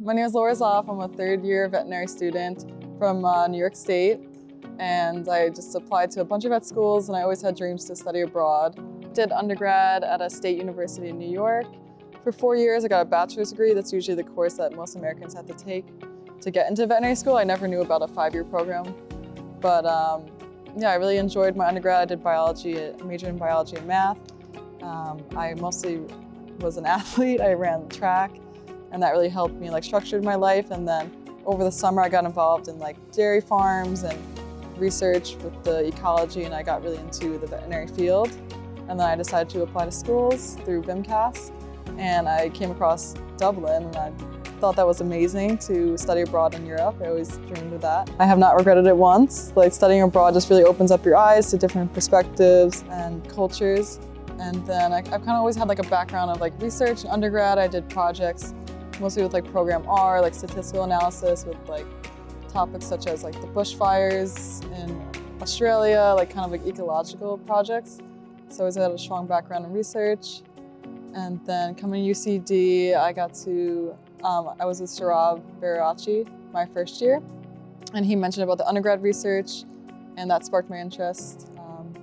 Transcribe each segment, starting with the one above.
My name is Laura Zopf. I'm a third-year veterinary student from New York State, and I just applied to a bunch of vet schools, and I always had dreams to study abroad. Did undergrad at a state university in New York. For 4 years, I got a bachelor's degree. That's usually the course that most Americans have to take to get into veterinary school. I never knew about a 5-year program, but yeah, I really enjoyed my undergrad. I did biology, I majored in biology and math. I mostly was an athlete. I ran track, and that really helped me structured my life. And then over the summer, I got involved in dairy farms and research with the ecology, and I got really into the veterinary field. And then I decided to apply to schools through VMCAS, and I came across Dublin, and I thought that was amazing to study abroad in Europe. I always dreamed of that. I have not regretted it once. Studying abroad just really opens up your eyes to different perspectives and cultures. And then I've kind of always had a background of research. In undergrad, I did projects mostly with Program R, statistical analysis with topics such as the bushfires in Australia, kind of ecological projects. So I always had a strong background in research. And then coming to UCD, I was with Sourav Bhattacharjee my first year, and he mentioned about the undergrad research, and that sparked my interest.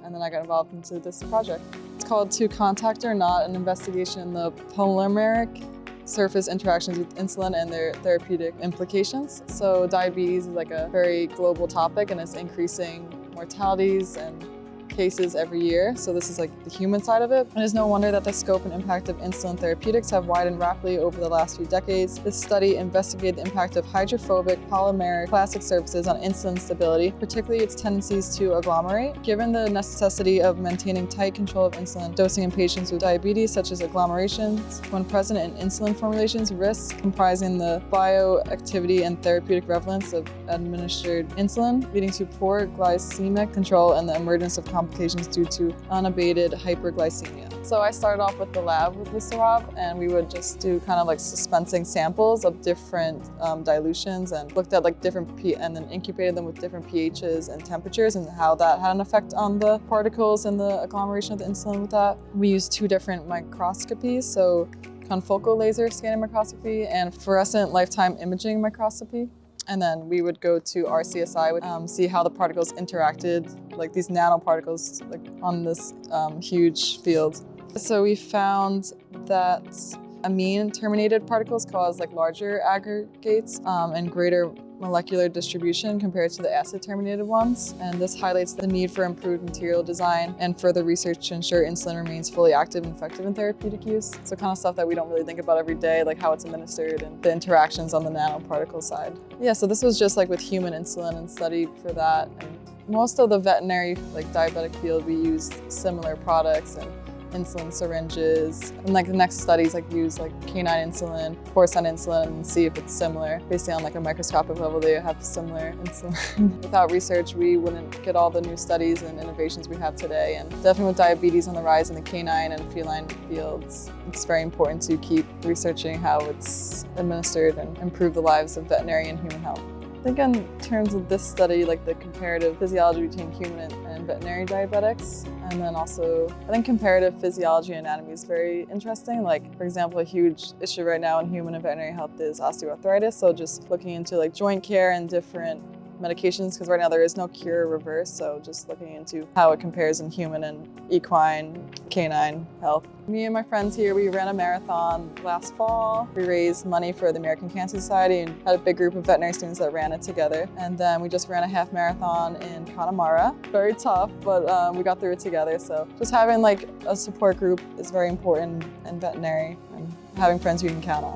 And then I got involved into this project. It's called To Contact or Not, an investigation in the polymeric surface interactions with insulin and their therapeutic implications. So diabetes is a very global topic, and it's increasing mortalities and cases every year. So this is the human side of it. And it's no wonder that the scope and impact of insulin therapeutics have widened rapidly over the last few decades. This study investigated the impact of hydrophobic polymeric plastic surfaces on insulin stability, particularly its tendencies to agglomerate. Given the necessity of maintaining tight control of insulin dosing in patients with diabetes, such as agglomerations, when present in insulin formulations, risks comprising the bioactivity and therapeutic relevance of administered insulin, leading to poor glycemic control and the emergence of complications due to unabated hyperglycemia. So I started off with the lab with Sourav, and we would just do kind of suspensing samples of different dilutions, and looked at different and then incubated them with different pHs and temperatures, and how that had an effect on the particles and the agglomeration of the insulin with that. We used 2 different microscopies, so confocal laser scanning microscopy and fluorescent lifetime imaging microscopy. And then we would go to RCSI, see how the particles interacted, these nanoparticles, on this huge field. So we found that amine-terminated particles cause larger aggregates and greater molecular distribution compared to the acid-terminated ones. And this highlights the need for improved material design and further research to ensure insulin remains fully active and effective in therapeutic use. So kind of stuff that we don't really think about every day, how it's administered and the interactions on the nanoparticle side. Yeah, so this was just with human insulin and studied for that. And most of the veterinary diabetic field, we used similar products and insulin syringes, and the next studies use canine insulin, porcine insulin, and see if it's similar. Basically on a microscopic level, they have similar insulin. Without research, we wouldn't get all the new studies and innovations we have today. And definitely with diabetes on the rise in the canine and feline fields, it's very important to keep researching how it's administered and improve the lives of veterinary and human health. I think in terms of this study, the comparative physiology between human and veterinary diabetics, and then also I think comparative physiology and anatomy is very interesting. For example, a huge issue right now in human and veterinary health is osteoarthritis. So just looking into joint care and different medications, because right now there is no cure or reverse. So just looking into how it compares in human and equine, canine health. Me and my friends here, we ran a marathon last fall. We raised money for the American Cancer Society and had a big group of veterinary students that ran it together. And then we just ran a half marathon in Connemara. Very tough, but we got through it together. So just having a support group is very important in veterinary, and having friends you can count on.